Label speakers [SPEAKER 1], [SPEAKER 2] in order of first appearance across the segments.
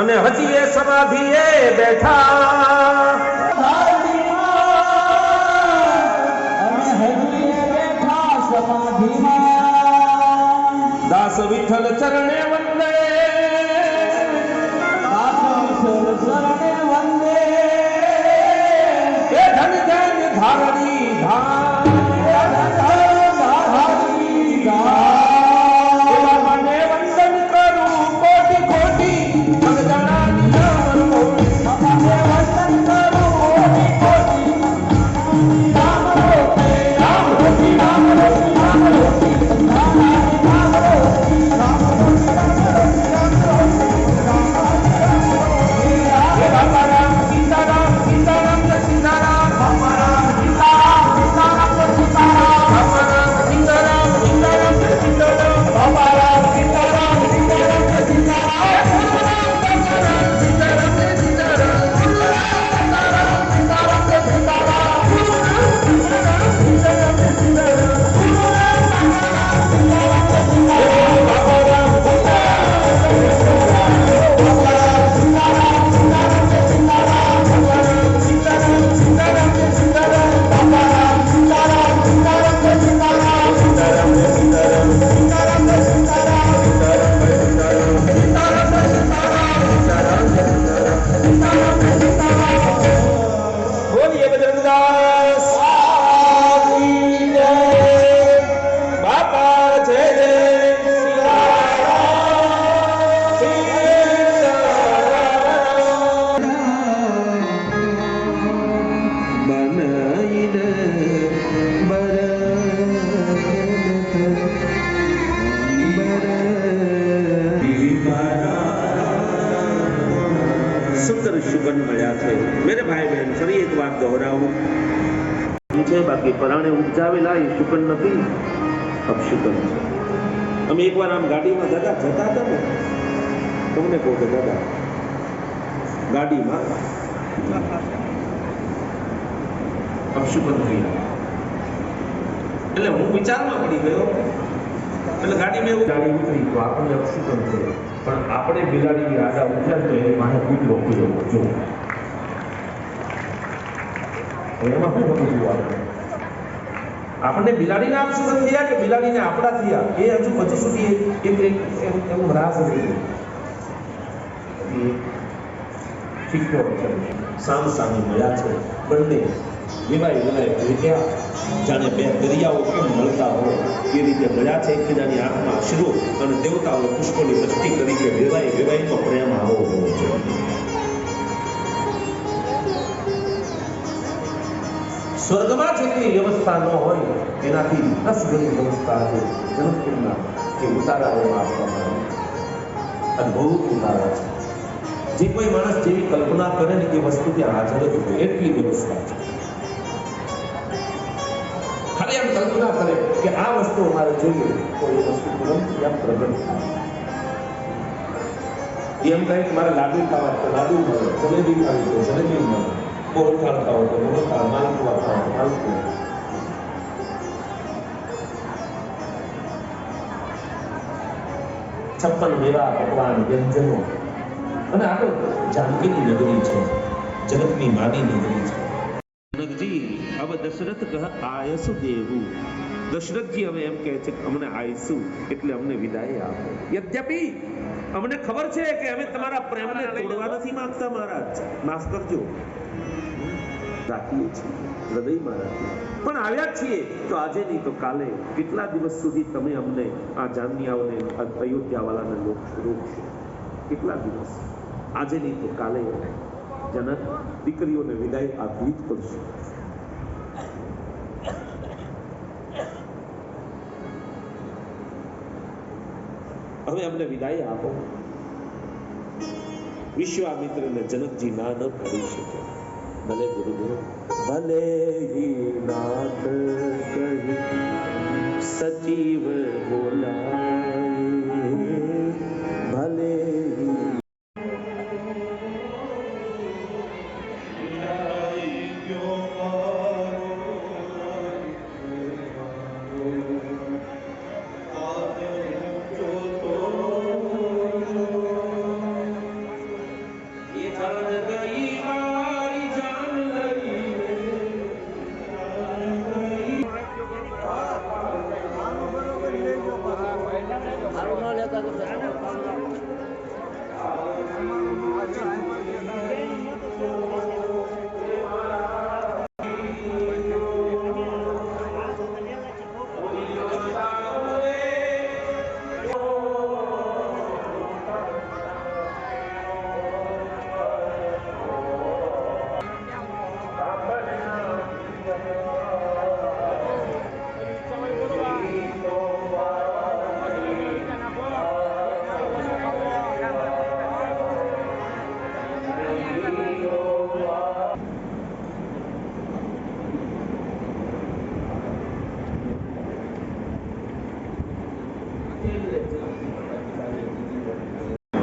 [SPEAKER 1] અને હજી એ સમાધિએ બેઠા દાસ વિઠ્ઠલ ચરણે વંદે એ ધન ધન ધારણી मेरे भाई बहन फरी एक बात दोहराऊं बाकी पराणे उपजावेला ये शुकन नहीं अपशुकन हम एक बार आम गाड़ी में दादा जता था ने तुमने कहूं दादा गाड़ी में अपशुकन थी એટલે હું વિચારમાં પડી ગયો એટલે ગાડી में गाड़ी उतरी तो આપણે अपशुकन થયો પણ આપણે બિલાડીની આડા ઉઠ્યા તો એની માથે કૂતરો કૂદ્યો જો એમાં શું થયું આપણને બિલાડીને આપશું થયા કે બિલાડીને આપડા થયા એ હજુ સુધી એક એવું રાસ હતી ઠીક છે સામ સામે મળ્યા છે બંને વિવાય ભેટ્યા જાણે બે દરિયાઓ કેમ મળતા હોય એ રીતે મળ્યા છે એકબીજાની આંખમાં અશ્રુ અને દેવતાઓ પુષ્પોની વૃષ્ટિ કરી કે વિવાયનો પ્રેમ આવો હોવો જોઈએ સ્વર્ગમાં જેટલી વ્યવસ્થા ન હોય એનાથી 10 ગણી વ્યવસ્થા છે જનકપુરના એ ઉતારાઓમાં આપવામાં આવી. અદ્ભુત ઉતારા છે. જે કોઈ માણસ જેવી કલ્પના કરે ને એ વસ્તુ ત્યાં હાજર જ હોય એટલી વ્યવસ્થા છે. ખાલી આમ કલ્પના કરે કે આ વસ્તુ અમારે જોઈએ તો એ વસ્તુ તુરંત ત્યાં પ્રગટ થાય. એમ કહે કે મારે લાડુ ખાવા તો લાડુ મળે, જલેબી ખાવી તો જલેબી મળે, મોહનથાળ ખાવો તો મોહનથાળ, માલપુઆ ખાવો તો માલપુઆ. છપ્પન મેવા પકવાન વ્યંજનો. અને આ તો જાનકીની નગરી છે, જનકની માની નગરી છે. જનકજી હવે દશરથ કહે આયસુ દેવું. દશરથજી હવે એમ કહે છે કે અમને આયસુ એટલે અમને વિદાય આપો. યદ્યપિ અમને ખબર છે કે અમે તમારા પ્રેમને તોડવા નથી માંગતા મહારાજ, માફ કરજો, રાખીએ છીએ હૃદયમાં રાખીએ, પણ આવ્યા છીએ તો આજે નહીં તો કાલે. કેટલા દિવસ સુધી તમે અમને આ જાનનિયાઓને અયોધ્યાવાળાને રોકશો? કેટલા દિવસ? આજે નહીં તો કાલે જનક દીકરીઓને વિદાય આપવી જ પડશે. હવે અમને વિદાય આપો. વિશ્વામિત્રને જનકજી ના ન પાડી શકે. ભલે ગુરુદેવ, ભલે હી નાથ કહી સચિવ બોલાય, ભલે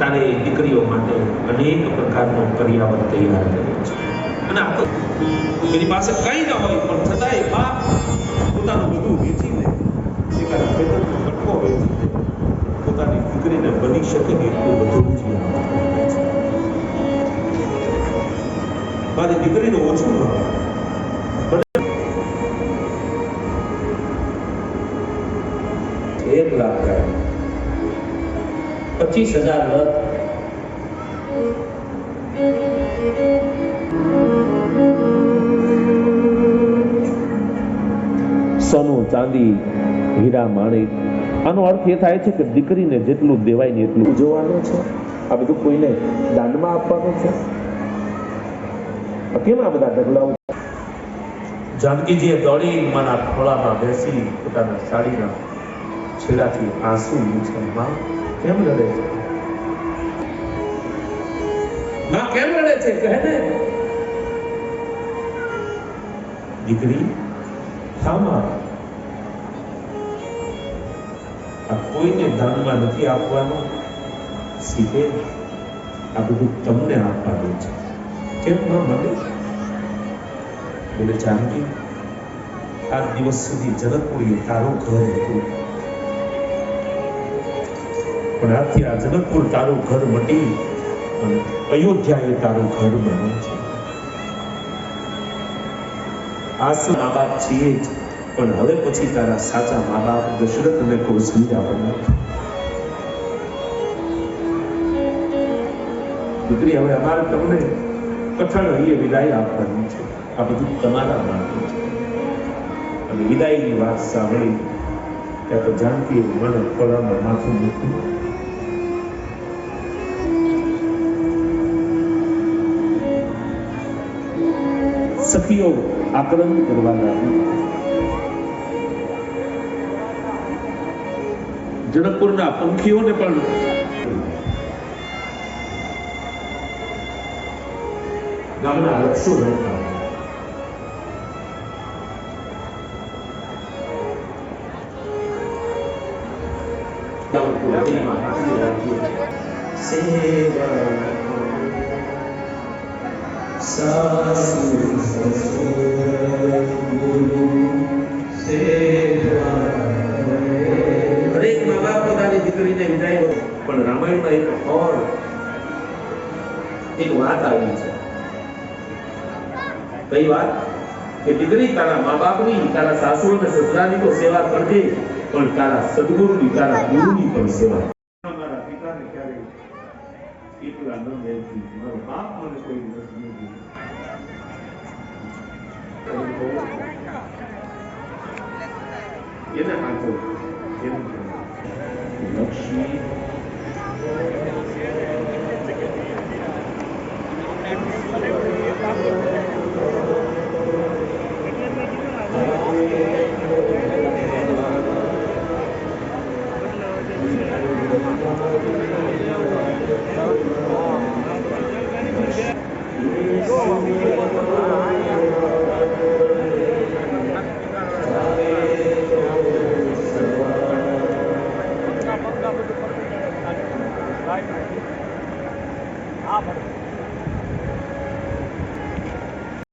[SPEAKER 1] તારે દીકરીઓ માટે અનેક પ્રકારનો પર્યાવરણ તૈયાર કર્યો છે. અને આ તો એની પાસે કંઈ ના હોય પણ છતાંય બાપ પોતાનું બધું વેચીને એકાદ ખેતરનો કટકો વેચીને પોતાની દીકરીને બની શકે એટલું બધું જ મારી દીકરીનું ઓછું ન હોય. 1 લાખ 25,000 રથ, સોનું ચાંદી હીરા માણેક. આનો અર્થ એ થાય છે કે દીકરીને જેટલું દેવાય ને એટલું ઉજવવાનું છે. આ બધું કોઈને દાનમાં આપવાનું છે. કેમ આ બધા ઢગલાઓ? જાનકીજીએ દોડી માના ખોળામાં બેસી પોતાના સાડીના છેડાથી આંસુ લૂછે. માં કેમ લડે છે? માં કેમ લડે છે? કહે ને દીકરી. હા માં, આ કોઈને દાનમાં નથી આપવાનું. સીધે આ બધું તમને આપવાનું છે. કેમ માં મને? બોલે જાનકી, આ દિવસ સુધી જનકપુર તારું ઘર હતું, પણ આજથી આ જનકપુર તારું ઘર મટી અને અયોધ્યા એ તારું ઘર બન્યું છે. આ મા બાપ છીએ જ, પણ હવે પછી તારા સાચા મા બાપ દશરથને કૌશલ્યા. દીકરી, હવે અમારે તમને કઠણ અહીંયા વિદાય આપવાની છે. આ બધું તમારા માટે છે. અને વિદાયની વાત સાંભળી ત્યાં તો જાનકી મને ખોળામાં માથું મૂક્યું. સખીઓ આક્રંદ કરવા લાગી. જનકપુરના પંખીઓને પણ ગામના વૃક્ષો રહેતા દરેક મા બાપ પોતાની દીકરીને વિદાય કરે, પણ રામાયણમાં એક વાત આવી છે. કઈ વાત? કે દીકરી તારા મા બાપની, તારા સાસુ અને સસરાની તો સેવા કરજે, પણ તારા સદગુરુની, તારા ગુરુની પણ સેવા. મારા પિતાને ક્યારે એકલા ન બેસી, મારો બાપ મને કોઈ નથી. એને હાથો લક્ષ્મી